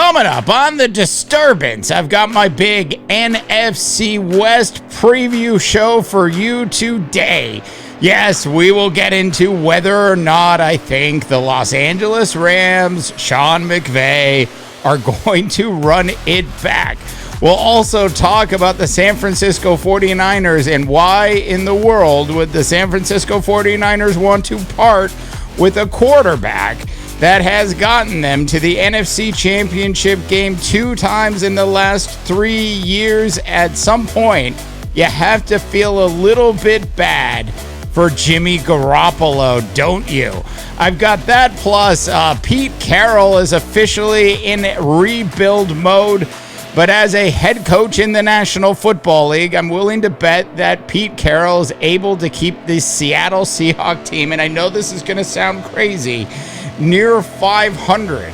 Coming up on The Disturbance, I've got my big NFC West preview show for you today. Yes, we will get into whether or not I think the Los Angeles Rams, Sean McVay, are going to run it back. We'll also talk about the San Francisco 49ers and why in the world would the San Francisco 49ers want to part with a quarterback that has gotten them to the NFC Championship game 2 times in the last 3 years. At some point, you have to feel a little bit bad for Jimmy Garoppolo, don't you? I've got that, plus Pete Carroll is officially in rebuild mode, but as a head coach in the National Football League, I'm willing to bet that Pete Carroll is able to keep the Seattle Seahawks team, and I know this is going to sound crazy, near 500.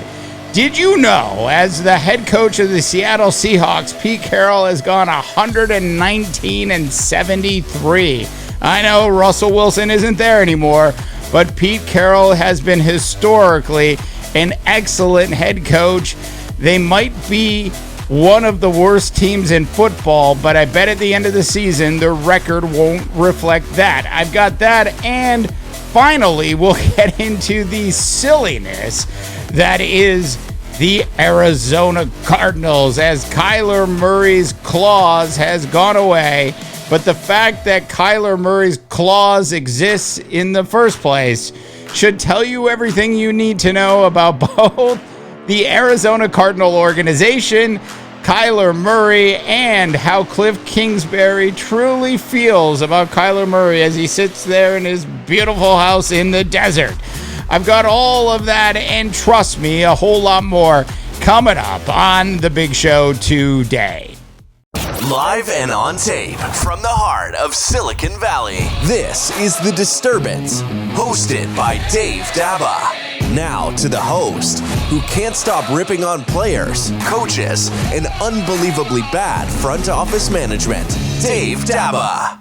Did you know, as the head coach of the Seattle Seahawks, Pete Carroll has gone 119-73. I know Russell Wilson isn't there anymore, but Pete Carroll has been historically an excellent head coach. They might be one of the worst teams in football, but I bet at the end of the season, their record won't reflect that. I've got that, and finally, we'll get into the silliness that is the Arizona Cardinals, as Kyler Murray's clause has gone away. But the fact that Kyler Murray's clause exists in the first place should tell you everything you need to know about both the Arizona Cardinal organization, Kyler Murray, and how Cliff Kingsbury truly feels about Kyler Murray as he sits there in his beautiful house in the desert. I've got all of that, and trust me, a whole lot more coming up on the big show today. Live and on tape from the heart of Silicon Valley, this is The Disturbance, hosted by Dave Daba. Now to the host, who can't stop ripping on players, coaches, and unbelievably bad front office management, Dave Daba.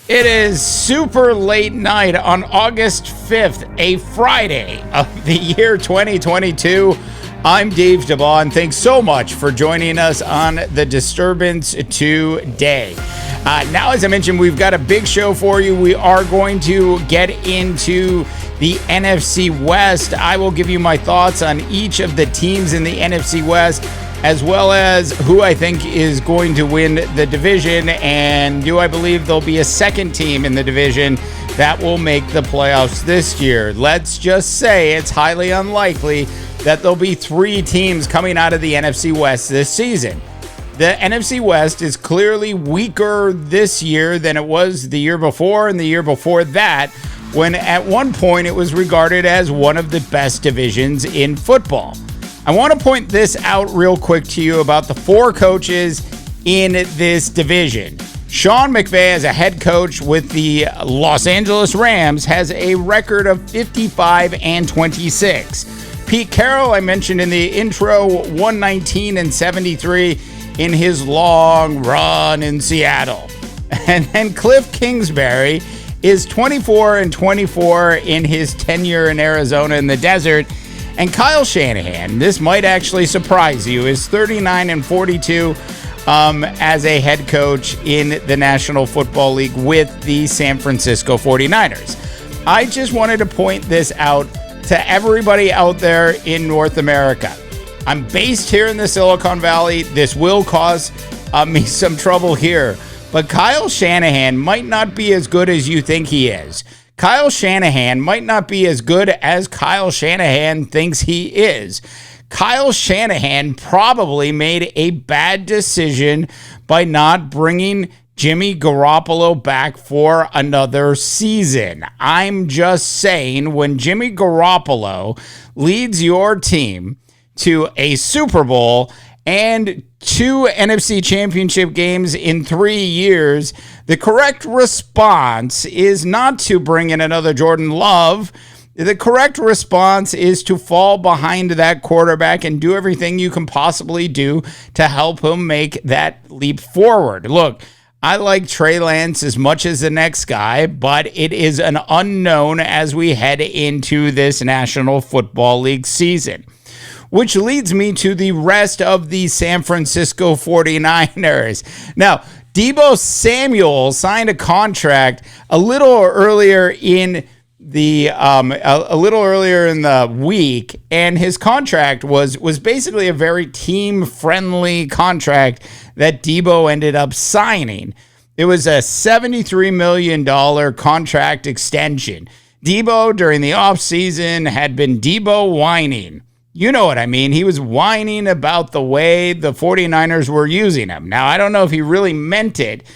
It is super late night on August 5th, a Friday of the year 2022. I'm Dave Daba, and thanks so much for joining us on The Disturbance today. Now, as I mentioned, we've got a big show for you. We are going to get into the NFC West. I will give you my thoughts on each of the teams in the NFC West, as well as who I think is going to win the division, and do I believe there'll be a second team in the division that will make the playoffs this year. Let's just say it's highly unlikely that there'll be 3 teams coming out of the NFC West this season. The NFC West is clearly weaker this year than it was the year before and the year before that, when at one point it was regarded as one of the best divisions in football. I want to point this out real quick to you about the 4 coaches in this division. Sean McVay, as a head coach with the Los Angeles Rams, has a record of 55-26. Pete Carroll, I mentioned in the intro, 119-73 in his long run in Seattle. And then Cliff Kingsbury is 24-24 in his tenure in Arizona in the desert. And Kyle Shanahan, this might actually surprise you, is 39-42 as a head coach in the National Football League with the San Francisco 49ers. I just wanted to point this out to everybody out there in North America. I'm based here in the Silicon Valley. This will cause me some trouble here, but Kyle Shanahan might not be as good as you think he is. Kyle Shanahan might not be as good as Kyle Shanahan thinks he is. Kyle Shanahan probably made a bad decision by not bringing Jimmy Garoppolo back for another season. I'm just saying, when Jimmy Garoppolo leads your team to a Super Bowl and 2 NFC Championship games in 3 years, the correct response is not to bring in another Jordan Love. The correct response is to fall behind that quarterback and do everything you can possibly do to help him make that leap forward. Look, I like Trey Lance as much as the next guy, but it is an unknown as we head into this National Football League season. which leads me to the rest of the San Francisco 49ers. Now, Deebo Samuel signed a contract a little earlier in the week, and his contract was basically a very team-friendly contract that Deebo ended up signing. It was a $73 million contract extension. Deebo, during the offseason, had been Deebo whining. You know what I mean. He was whining about the way the 49ers were using him. Now, I don't know if he really meant it,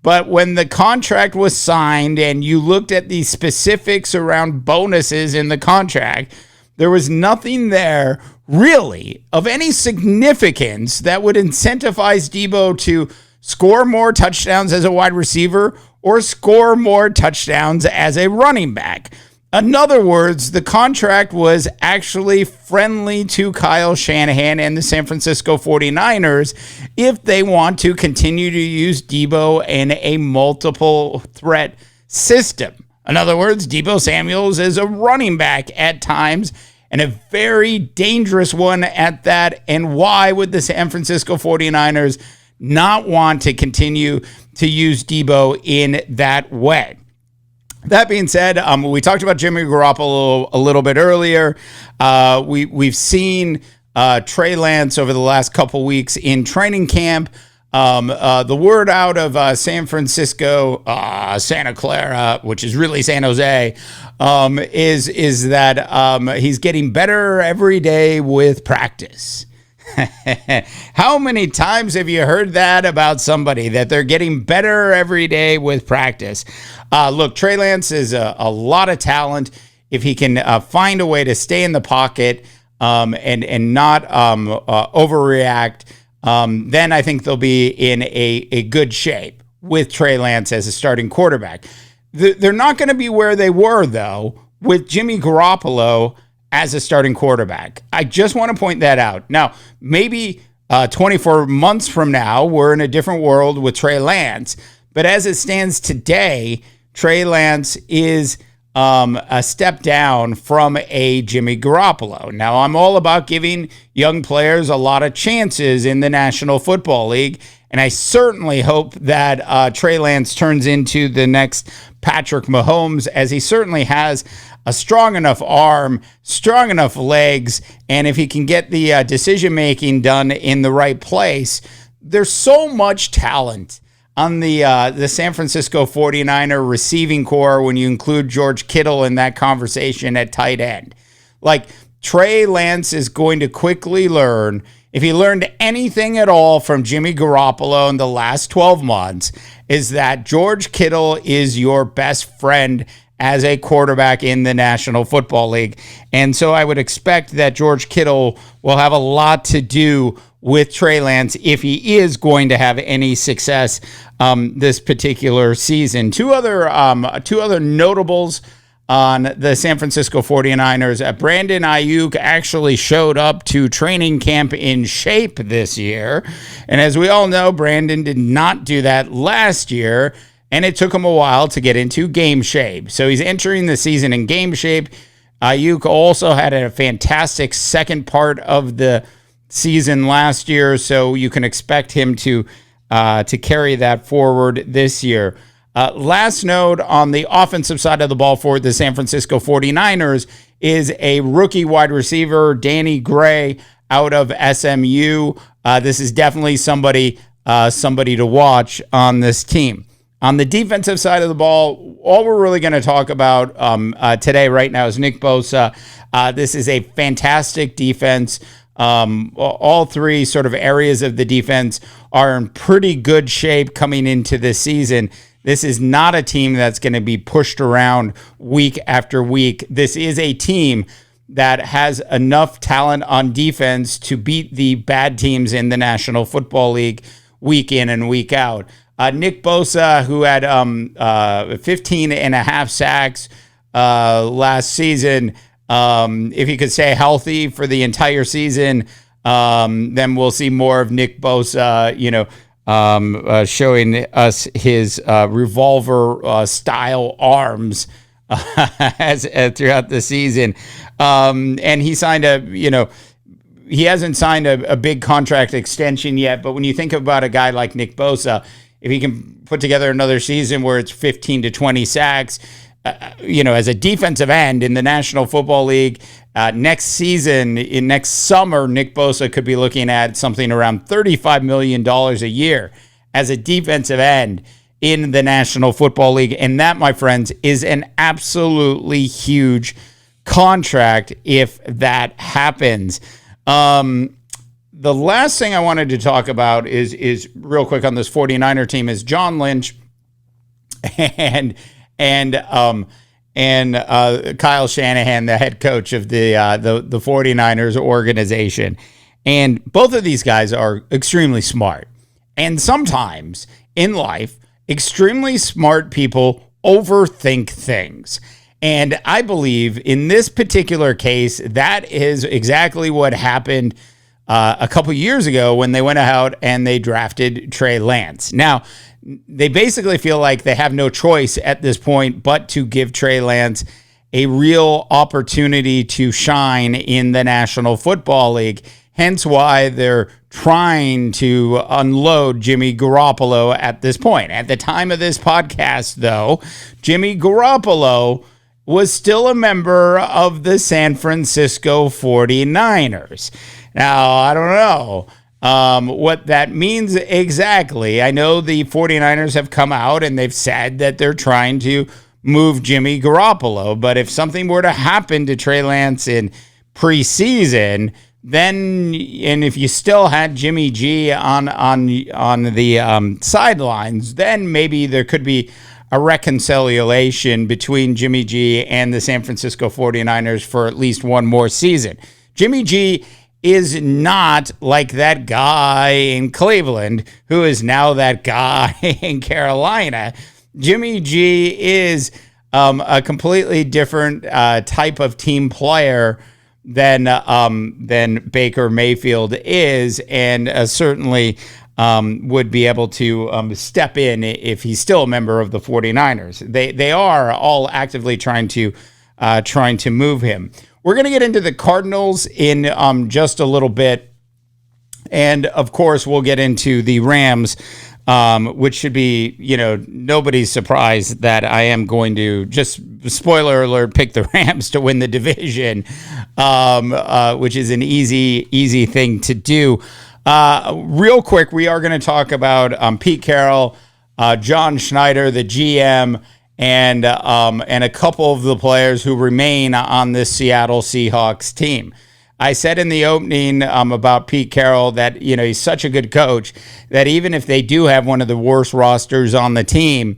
but when the contract was signed and you looked at the specifics around bonuses in the contract, there was nothing there really of any significance that would incentivize Deebo to score more touchdowns as a wide receiver or score more touchdowns as a running back. In other words, the contract was actually friendly to Kyle Shanahan and the San Francisco 49ers if they want to continue to use Deebo in a multiple threat system. In other words, Deebo Samuels is a running back at times and a very dangerous one at that. And why would the San Francisco 49ers not want to continue to use Deebo in that way? That being said, we talked about Jimmy Garoppolo a little bit earlier. We've seen Trey Lance over the last couple weeks in training camp. The word out of San Francisco, Santa Clara, which is really San Jose, is that he's getting better every day with practice. How many times have you heard that about somebody, that they're getting better every day with practice? Look, Trey Lance is a lot of talent. If he can find a way to stay in the pocket and not overreact, then I think they'll be in a good shape with Trey Lance as a starting quarterback. They're not going to be where they were, though, with Jimmy Garoppolo as a starting quarterback. I just want to point that out. Now, maybe 24 months from now, we're in a different world with Trey Lance. But as it stands today, Trey Lance is a step down from a Jimmy Garoppolo. Now, I'm all about giving young players a lot of chances in the National Football League, and I certainly hope that Trey Lance turns into the next Patrick Mahomes, as he certainly has a strong enough arm, strong enough legs, and if he can get the decision-making done in the right place, there's so much talent on the San Francisco 49er receiving core when you include George Kittle in that conversation at tight end. Like, Trey Lance is going to quickly learn, if he learned anything at all from Jimmy Garoppolo in the last 12 months, is that George Kittle is your best friend as a quarterback in the National Football League. And so I would expect that George Kittle will have a lot to do with Trey Lance if he is going to have any success this particular season. Two other notables on the San Francisco 49ers. Brandon Ayuk actually showed up to training camp in shape this year. And as we all know, Brandon did not do that last year, and it took him a while to get into game shape. So he's entering the season in game shape. Ayuk also had a fantastic second part of the season last year, so you can expect him to carry that forward this year. Last note on the offensive side of the ball for the San Francisco 49ers is a rookie wide receiver, Danny Gray, out of SMU. This is definitely somebody to watch on this team. On the defensive side of the ball, all we're really going to talk about today right now is Nick Bosa. This is a fantastic defense. All three sort of areas of the defense are in pretty good shape coming into this season. This is not a team that's going to be pushed around week after week. This is a team that has enough talent on defense to beat the bad teams in the National Football League week in and week out. Nick Bosa, who had 15 and a half sacks last season, if he could stay healthy for the entire season, then we'll see more of Nick Bosa, showing us his revolver style arms as throughout the season. And he signed he hasn't signed a big contract extension yet, but when you think about a guy like Nick Bosa, if he can put together another season where it's 15 to 20 sacks, as a defensive end in the National Football League, next summer, Nick Bosa could be looking at something around $35 million a year as a defensive end in the National Football League. And that, my friends, is an absolutely huge contract if that happens. The last thing I wanted to talk about is real quick on this 49er team is John Lynch and Kyle Shanahan, the head coach of the 49ers organization. And both of these guys are extremely smart. And sometimes in life, extremely smart people overthink things. And I believe in this particular case, that is exactly what happened a couple years ago when they went out and they drafted Trey Lance. Now, they basically feel like they have no choice at this point but to give Trey Lance a real opportunity to shine in the National Football League. Hence why they're trying to unload Jimmy Garoppolo at this point. At the time of this podcast, though, Jimmy Garoppolo was still a member of the San Francisco 49ers. Now, I don't know what that means exactly. I know the 49ers have come out and they've said that they're trying to move Jimmy Garoppolo. But if something were to happen to Trey Lance in preseason, then, and if you still had Jimmy G on the sidelines, then maybe there could be a reconciliation between Jimmy G and the San Francisco 49ers for at least one more season. Jimmy G is not like that guy in Cleveland who is now that guy in Carolina. Jimmy G is a completely different type of team player than Baker Mayfield is, and certainly would be able to step in if he's still a member of the 49ers. They are all actively trying to move him. We're going to get into the Cardinals in just a little bit. And, of course, we'll get into the Rams, which should be, nobody's surprised that I am going to, just spoiler alert, pick the Rams to win the division, which is an easy thing to do. Real quick, we are going to talk about Pete Carroll, John Schneider, the GM, and a couple of the players who remain on this Seattle Seahawks team. I said in the opening about Pete Carroll that, he's such a good coach that even if they do have one of the worst rosters on the team,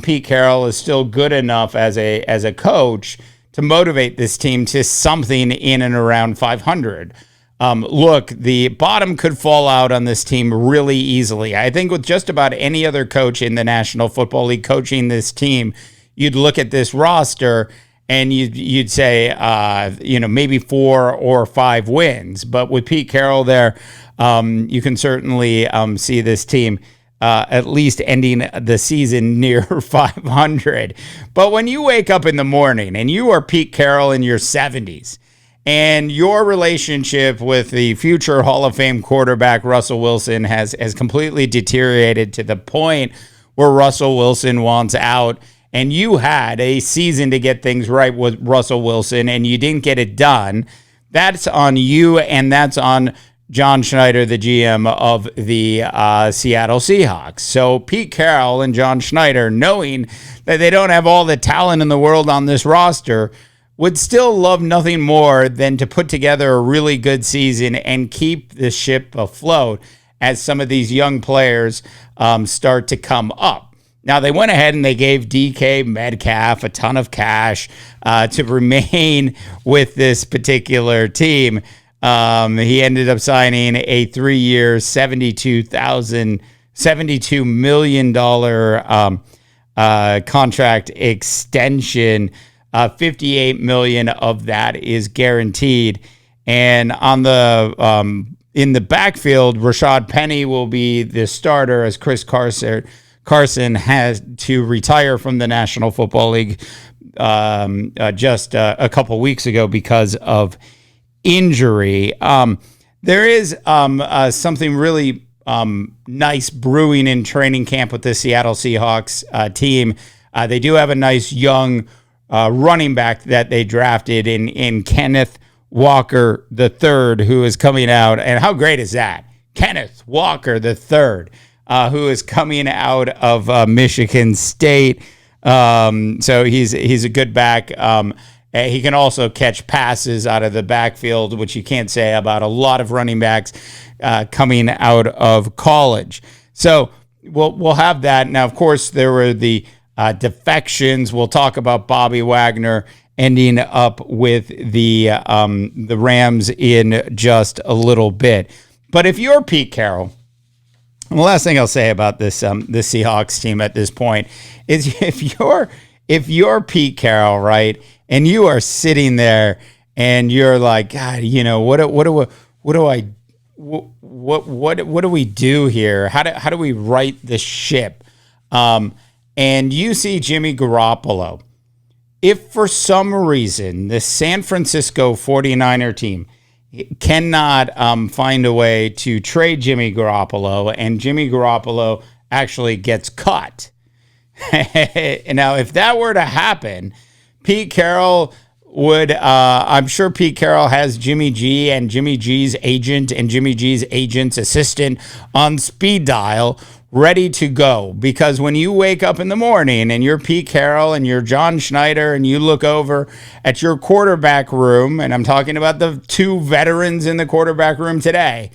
Pete Carroll is still good enough as a coach to motivate this team to something in and around 500. Look, the bottom could fall out on this team really easily. I think with just about any other coach in the National Football League coaching this team, you'd look at this roster and you'd say, maybe 4 or 5 wins. But with Pete Carroll there, you can certainly see this team at least ending the season near 500. But when you wake up in the morning and you are Pete Carroll in your 70s, and your relationship with the future Hall of Fame quarterback Russell Wilson has completely deteriorated to the point where Russell Wilson wants out, and you had a season to get things right with Russell Wilson, and you didn't get it done, that's on you, and that's on John Schneider, the GM of the Seattle Seahawks. So Pete Carroll and John Schneider, knowing that they don't have all the talent in the world on this roster, would still love nothing more than to put together a really good season and keep the ship afloat as some of these young players start to come up. Now, they went ahead and they gave DK Metcalf a ton of cash to remain with this particular team. He ended up signing a 3-year, $72 million contract extension. $58 million of that is guaranteed. And on the in the backfield, Rashad Penny will be the starter as Chris Carson has to retire from the National Football League just a couple weeks ago because of injury. There is something really nice brewing in training camp with the Seattle Seahawks team. They do have a nice young running back that they drafted in Kenneth Walker III, who is coming out. And how great is that? Kenneth Walker III, who is coming out of Michigan State. So he's a good back. He can also catch passes out of the backfield, which you can't say about a lot of running backs coming out of college. So we'll have that. Now, of course, there were the defections. We'll talk about Bobby Wagner ending up with the Rams in just a little bit. But if you're Pete Carroll, the last thing I'll say about this Seahawks team at this point is if you're Pete Carroll, right, and you are sitting there and you're like, God, what do we do here? How do we right the ship? And you see Jimmy Garoppolo. If for some reason the San Francisco 49er team cannot find a way to trade Jimmy Garoppolo, and Jimmy Garoppolo actually gets cut. Now, if that were to happen, Pete Carroll would, I'm sure Pete Carroll has Jimmy G and Jimmy G's agent and Jimmy G's agent's assistant on speed dial, ready to go. Because when you wake up in the morning and you're Pete Carroll and you're John Schneider and you look over at your quarterback room, and I'm talking about the two veterans in the quarterback room today,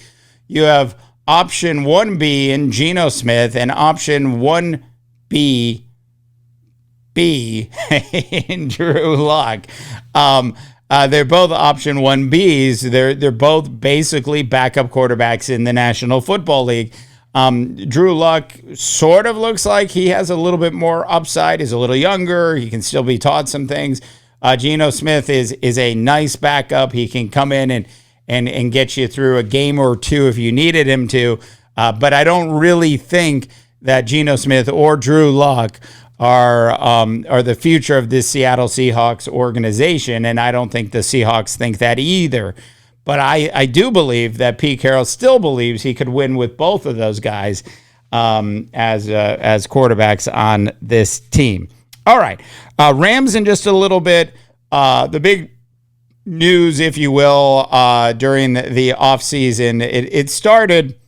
you have option 1B in Geno Smith and option 1B in Drew Lock. They're both option 1Bs. They're both basically backup quarterbacks in the National Football League. Drew Luck sort of looks like he has a little bit more upside. He's a little younger. He can still be taught some things. Geno Smith is a nice backup. He can come in and get you through a game or two if you needed him to. But I don't really think that Geno Smith or Drew Luck are the future of this Seattle Seahawks organization, and I don't think the Seahawks think that either. But I do believe that Pete Carroll still believes he could win with both of those guys as quarterbacks on this team. All right, Rams in just a little bit. The big news, if you will, during the offseason, it started,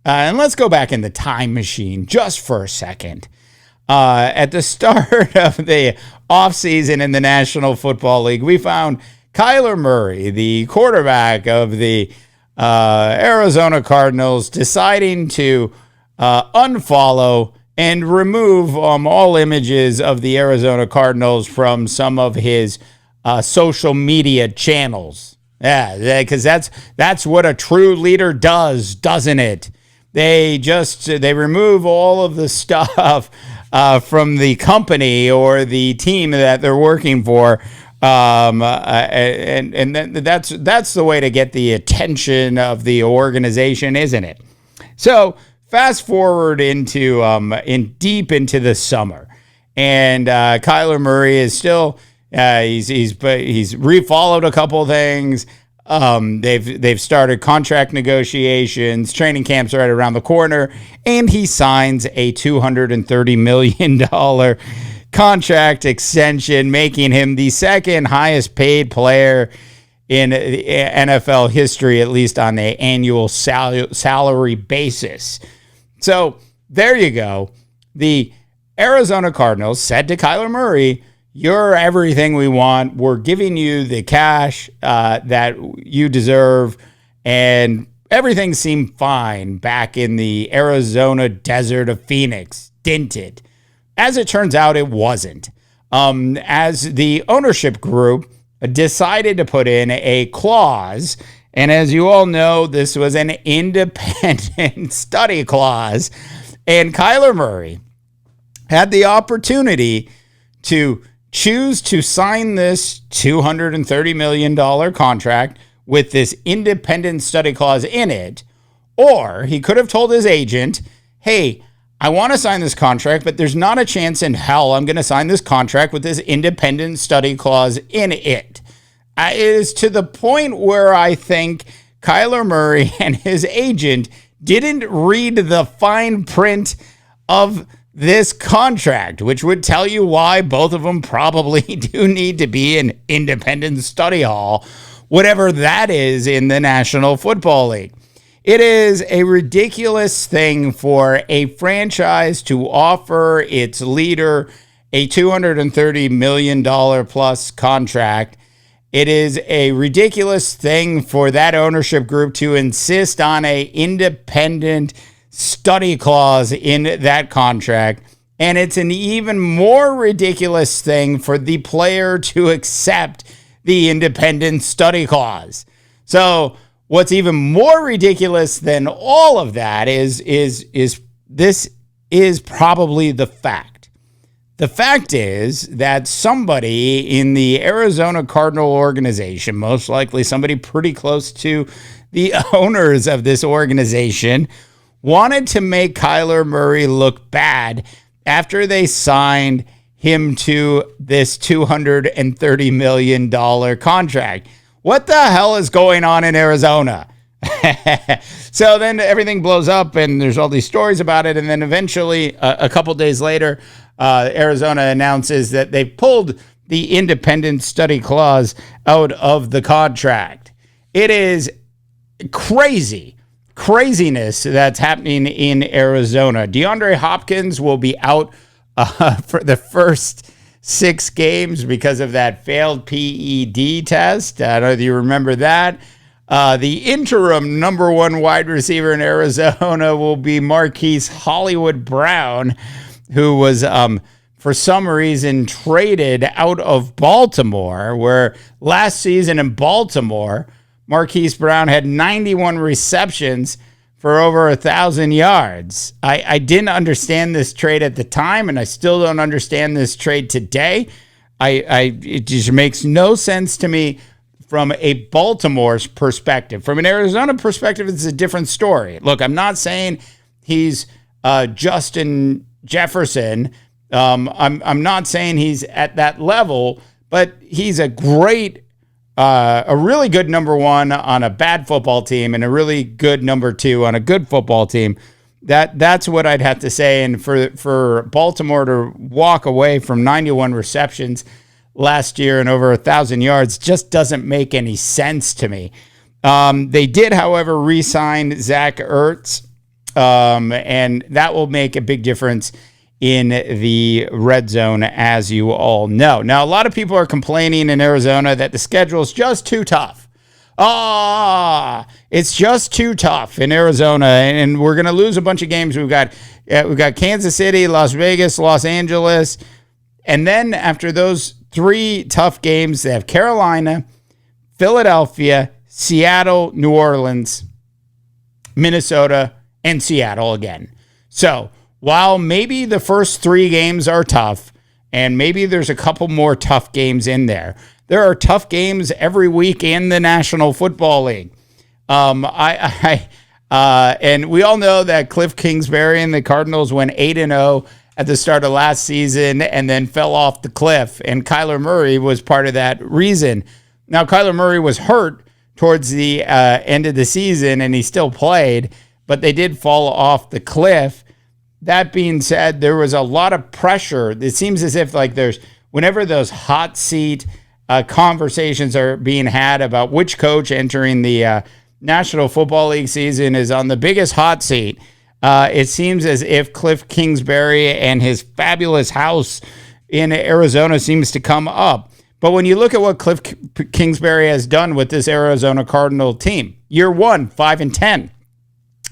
and let's go back in the time machine just for a second. At the start of the offseason in the National Football League, we found Kyler Murray, the quarterback of the Arizona Cardinals, deciding to unfollow and remove all images of the Arizona Cardinals from some of his social media channels. Yeah, because that's what a true leader does, doesn't it? They remove all of the stuff from the company or the team that they're working for. And that's the way to get the attention of the organization, isn't it? So fast forward deep into the summer, and Kyler Murray is still he's refollowed a couple things. They've started contract negotiations. Training camps right around the corner, and he signs a $230 million contract extension, making him the second highest paid player in NFL history, at least on an annual salary basis. So there you go. The Arizona Cardinals said to Kyler Murray, "You're everything we want. We're giving you the cash that you deserve." And everything seemed fine back in the Arizona desert of Phoenix, didn't it? As it turns out, it wasn't. As the ownership group decided to put in a clause, and as you all know, this was an independent study clause, and Kyler Murray had the opportunity to choose to sign this $230 million contract with this independent study clause in it, or he could have told his agent, "Hey, I want to sign this contract, but there's not a chance in hell I'm going to sign this contract with this independent study clause in it." It is to the point where I think Kyler Murray and his agent didn't read the fine print of this contract, which would tell you why both of them probably do need to be in independent study hall, whatever that is in the National Football League. It is a ridiculous thing for a franchise to offer its leader a $230 million plus contract. It is a ridiculous thing for that ownership group to insist on a independent study clause in that contract. And it's an even more ridiculous thing for the player to accept the independent study clause. So what's even more ridiculous than all of that is this is probably the fact. The fact is that somebody in the Arizona Cardinal organization, most likely somebody pretty close to the owners of this organization, wanted to make Kyler Murray look bad after they signed him to this $230 million contract. What the hell is going on in Arizona? So then everything blows up and there's all these stories about it. And then eventually, a couple days later, Arizona announces that they've pulled the independent study clause out of the contract. It is craziness that's happening in Arizona. DeAndre Hopkins will be out for the first 6 games because of that failed PED test. I don't know if you remember that. The interim number 1 wide receiver in Arizona will be Marquise Hollywood Brown, who was, for some reason, traded out of Baltimore, where last season in Baltimore, Marquise Brown had 91 receptions for over 1,000 yards. I didn't understand this trade at the time, and I still don't understand this trade today. It just makes no sense to me from a Baltimore's perspective. From an Arizona perspective, it's a different story. Look, I'm not saying he's Justin Jefferson. I'm not saying he's at that level, but he's a really good number 1 on a bad football team and a really good number 2 on a good football team. That's what I'd have to say. And for Baltimore to walk away from 91 receptions last year and over 1,000 yards just doesn't make any sense to me. They did, however, re-sign Zach Ertz, and that will make a big difference in the red zone, as you all know. Now, a lot of people are complaining in Arizona that the schedule is just too tough. It's just too tough in Arizona, and we're going to lose a bunch of games. We've got Kansas City, Las Vegas, Los Angeles, and then after those 3 tough games, they have Carolina, Philadelphia, Seattle, New Orleans, Minnesota, and Seattle again. So while maybe the first 3 games are tough, and maybe there's a couple more tough games in there, there are tough games every week in the National Football League. And we all know that Cliff Kingsbury and the Cardinals went 8-0 at the start of last season and then fell off the cliff, and Kyler Murray was part of that reason. Now, Kyler Murray was hurt towards the end of the season, and he still played, but they did fall off the cliff. That being said, there was a lot of pressure. It seems as if whenever those hot seat conversations are being had about which coach entering the National Football League season is on the biggest hot seat, it seems as if Cliff Kingsbury and his fabulous house in Arizona seems to come up. But when you look at what Cliff Kingsbury has done with this Arizona Cardinal team, year 1, 5-10,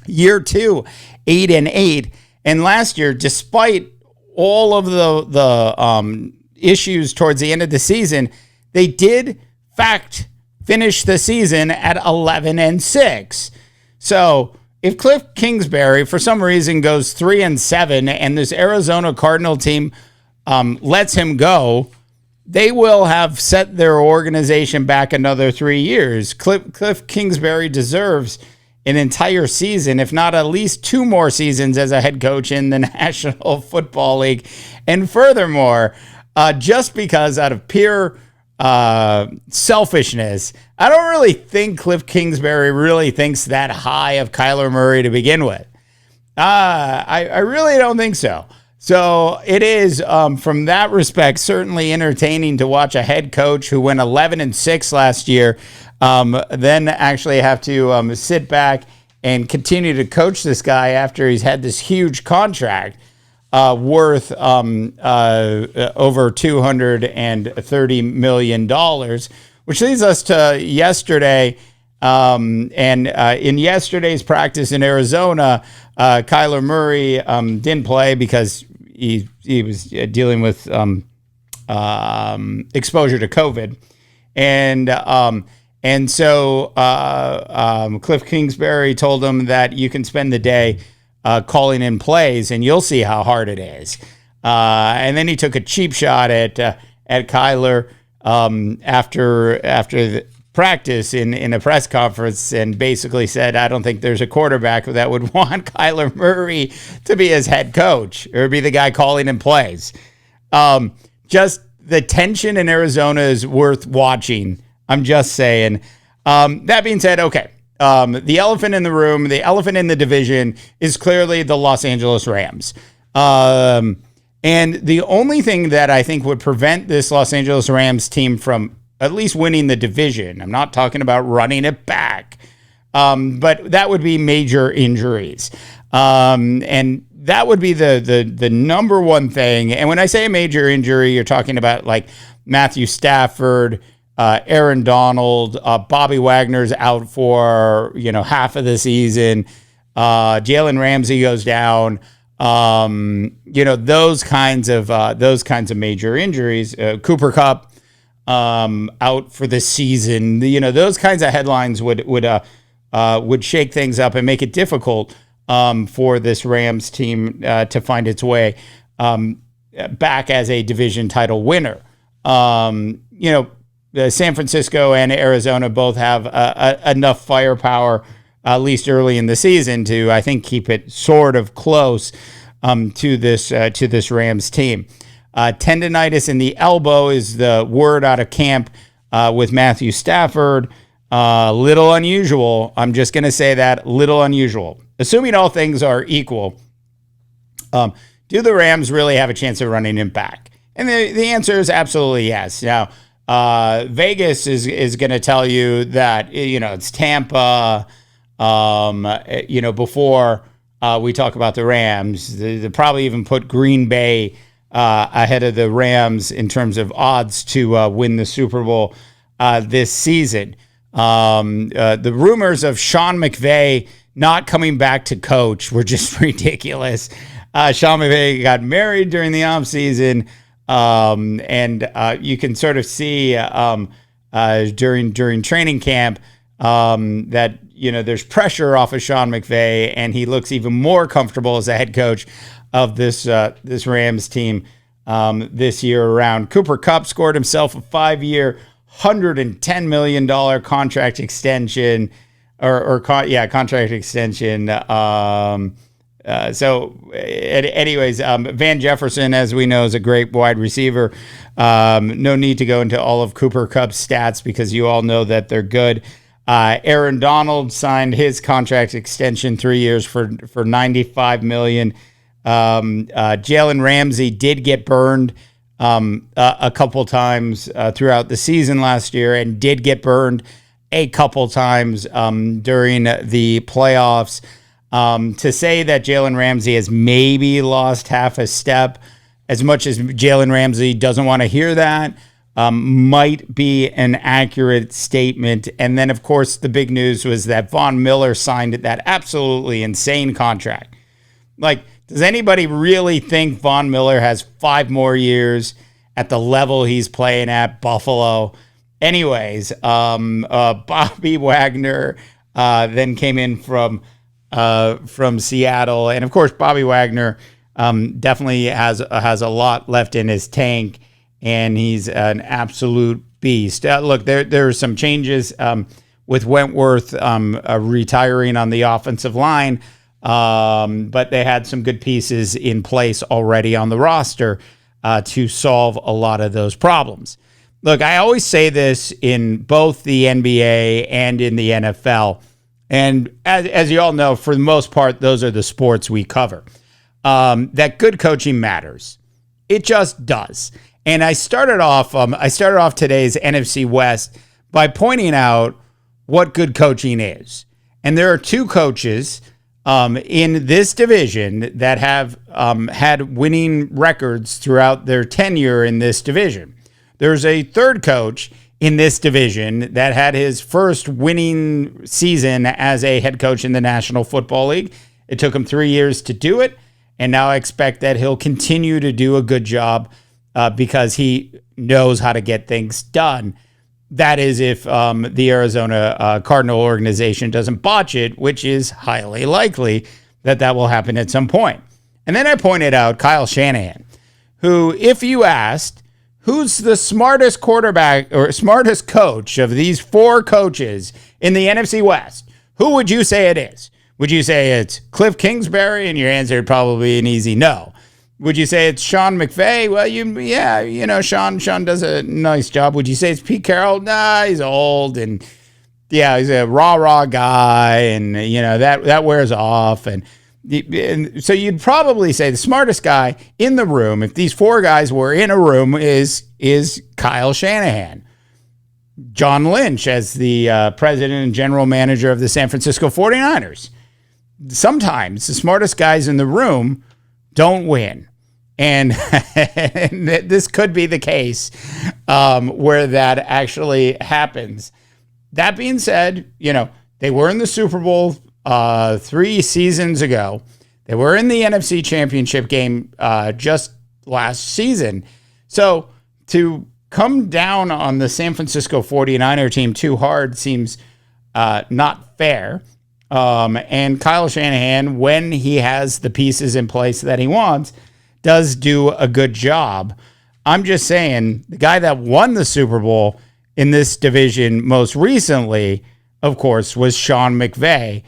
year 2, 8-8. And last year, despite all of the issues towards the end of the season, they did, finish the season at 11-6. So if Cliff Kingsbury, for some reason, goes 3-7 and this Arizona Cardinal team lets him go, they will have set their organization back another 3 years. Cliff Kingsbury deserves an entire season, if not at least 2 more seasons as a head coach in the National Football League. And furthermore, just because out of pure selfishness, I don't really think Cliff Kingsbury really thinks that high of Kyler Murray to begin with. I really don't think so. So it is, from that respect, certainly entertaining to watch a head coach who went 11-6 last year, then actually have to sit back and continue to coach this guy after he's had this huge contract worth over $230 million, which leads us to yesterday. In yesterday's practice in Arizona, Kyler Murray didn't play because he was dealing with exposure to COVID, and so Cliff Kingsbury told him that you can spend the day calling in plays, and you'll see how hard it is. And then he took a cheap shot at Kyler after the practice in a press conference, and basically said, I don't think there's a quarterback that would want Kyler Murray to be his head coach or be the guy calling in plays. Just the tension in Arizona is worth watching. I'm just saying. That being said, okay. The elephant in the room, the elephant in the division is clearly the Los Angeles Rams. And the only thing that I think would prevent this Los Angeles Rams team from at least winning the division, I'm not talking about running it back, but that would be major injuries. And that would be the number one thing. And when I say a major injury, you're talking about like Matthew Stafford, Aaron Donald, Bobby Wagner's out for half of the season. Jalen Ramsey goes down. Those kinds of major injuries. Cooper Kupp out for the season. Those kinds of headlines would shake things up and make it difficult for this Rams team to find its way back as a division title winner. San Francisco and Arizona both have enough firepower, at least early in the season, to, I think, keep it sort of close to this Rams team. Tendonitis in the elbow is the word out of camp with Matthew Stafford. Little unusual. I'm just going to say that, little unusual. Assuming all things are equal, do the Rams really have a chance of running him back? And the answer is absolutely yes. Now, Vegas is going to tell you that, it's Tampa, before we talk about the Rams. They probably even put Green Bay ahead of the Rams in terms of odds to win the Super Bowl this season. The rumors of Sean McVay not coming back to coach were just ridiculous. Sean McVay got married during the offseason. And you can sort of see during training camp that there's pressure off of Sean McVay, and he looks even more comfortable as a head coach of this Rams team this year around. Cooper Kupp scored himself a 5-year, $110 million contract extension, contract extension. Anyways, Van Jefferson, as we know, is a great wide receiver. No need to go into all of Cooper Kupp's stats because you all know that they're good. Aaron Donald signed his contract extension 3 years for $95 million. Jalen Ramsey did get burned a couple times throughout the season last year, and did get burned a couple times during the playoffs. To say that Jalen Ramsey has maybe lost half a step, as much as Jalen Ramsey doesn't want to hear that, might be an accurate statement. And then, of course, the big news was that Von Miller signed that absolutely insane contract. Like, does anybody really think Von Miller has 5 more years at the level he's playing at Buffalo? Anyways, Bobby Wagner then came in from Seattle, and of course Bobby Wagner definitely has a lot left in his tank, and he's an absolute beast. Look, there are some changes with Wentworth retiring on the offensive line, but they had some good pieces in place already on the roster to solve a lot of those problems. Look, I always say this in both the NBA and in the NFL. And as you all know, for the most part, those are the sports we cover. That good coaching matters. It just does. And I started off today's NFC West by pointing out what good coaching is. And there are two coaches in this division that have had winning records throughout their tenure in this division. There's a third coach in this division that had his first winning season as a head coach in the National Football League. It took him 3 years to do it, and now I expect that he'll continue to do a good job because he knows how to get things done. That is if the Arizona Cardinal organization doesn't botch it, which is highly likely that will happen at some point. And then I pointed out Kyle Shanahan, who, if you asked, who's the smartest quarterback or smartest coach of these four coaches in the NFC West, who would you say it is? Would you say it's Cliff Kingsbury? And your answer would probably be an easy no. Would you say it's Sean McVay? Well, Sean does a nice job. Would you say it's Pete Carroll? Nah, he's old and he's a rah guy, and that wears off. And so you'd probably say the smartest guy in the room, if these four guys were in a room, is Kyle Shanahan. John Lynch as the president and general manager of the San Francisco 49ers. Sometimes the smartest guys in the room don't win. And this could be the case where that actually happens. That being said, they were in the Super Bowl 3 seasons ago. They were in the NFC Championship game just last season. So to come down on the San Francisco 49er team too hard seems not fair. And Kyle Shanahan, when he has the pieces in place that he wants, does do a good job. I'm just saying, the guy that won the Super Bowl in this division most recently, of course, was Sean McVay,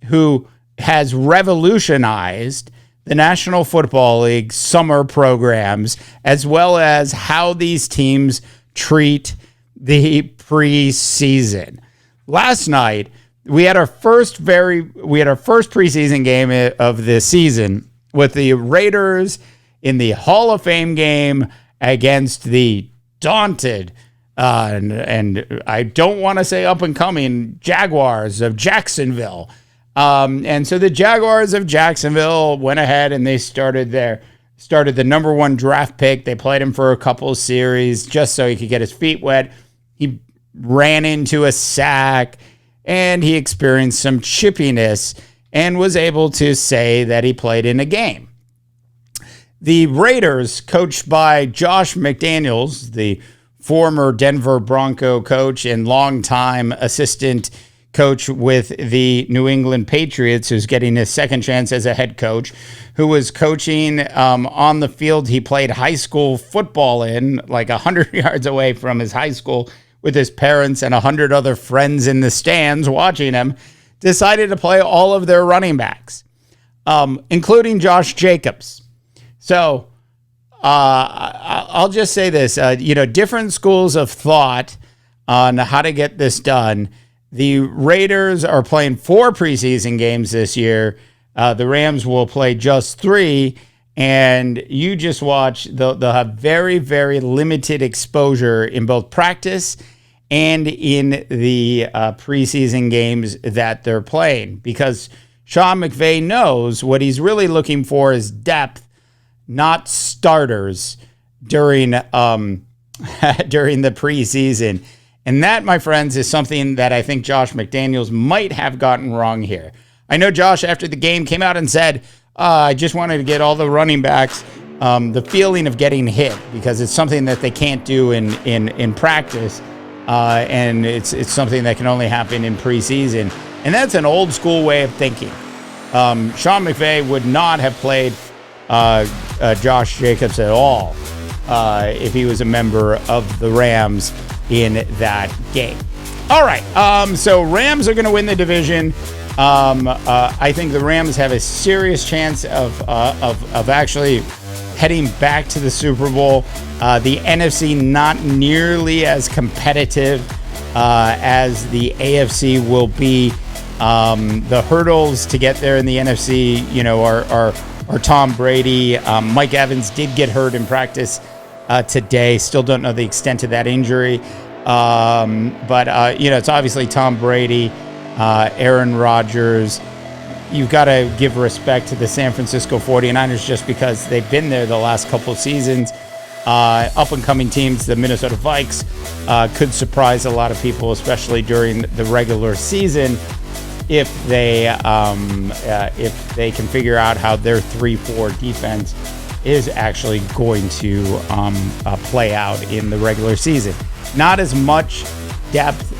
who has revolutionized the National Football League summer programs, as well as how these teams treat the preseason. Last night, we had our first preseason game of this season with the Raiders in the Hall of Fame game against the daunted and I don't want to say up and coming Jaguars of Jacksonville. And so the Jaguars of Jacksonville went ahead and they started the number 1 draft pick. They played him for a couple of series just so he could get his feet wet. He ran into a sack and he experienced some chippiness and was able to say that he played in a game. The Raiders, coached by Josh McDaniels, the former Denver Bronco coach and longtime assistant coach with the New England Patriots, who's getting his second chance as a head coach, who was coaching on the field he played high school football in, like 100 yards away from his high school, with his parents and 100 other friends in the stands watching him, decided to play all of their running backs, including Josh Jacobs. So I'll just say this, different schools of thought on how to get this done. The Raiders are playing 4 preseason games this year. The Rams will play just 3. And you just watch, they'll have very, very limited exposure in both practice and in the preseason games that they're playing. Because Sean McVay knows what he's really looking for is depth, not starters during the preseason. And that, my friends, is something that I think Josh McDaniels might have gotten wrong here. I know Josh, after the game, came out and said, I just wanted to get all the running backs the feeling of getting hit, because it's something that they can't do in practice, and it's something that can only happen in preseason. And that's an old school way of thinking. Sean McVay would not have played Josh Jacobs at all if he was a member of the Rams in that game. All right, so Rams are going to win the division. I think the Rams have a serious chance of actually heading back to the Super Bowl. The NFC not nearly as competitive as the AFC will be. The hurdles to get there in the NFC, are Tom Brady. Mike Evans did get hurt in practice today. Still don't know the extent of that injury. But it's obviously Tom Brady, Aaron Rodgers. You've got to give respect to the San Francisco 49ers just because they've been there the last couple of seasons. Up-and-coming teams, the Minnesota Vikes, could surprise a lot of people, especially during the regular season, if they can figure out how their 3-4 defense is actually going to play out in the regular season. Not as much depth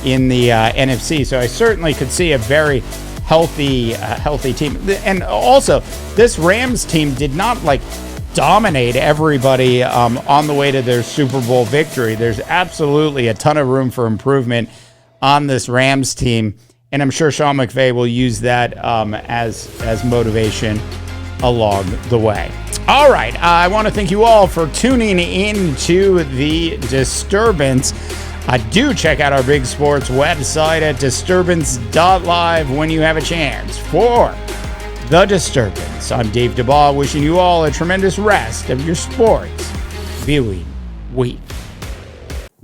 in the NFC, so I certainly could see a very healthy team. And also, this Rams team did not dominate everybody on the way to their Super Bowl victory. There's absolutely a ton of room for improvement on this Rams team, and I'm sure Sean McVay will use that as motivation along the way. All right, I want to thank you all for tuning in to The Disturbance. Do check out our Big Sports website at disturbance.live when you have a chance. For The Disturbance, I'm Dave DeBaugh, wishing you all a tremendous rest of your sports viewing week.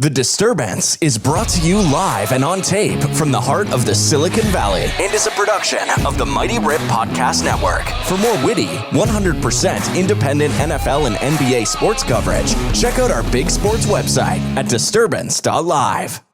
The Disturbance is brought to you live and on tape from the heart of the Silicon Valley and is a production of the Mighty Rip Podcast Network. For more witty, 100% independent NFL and NBA sports coverage, check out our Big Sports website at disturbance.live.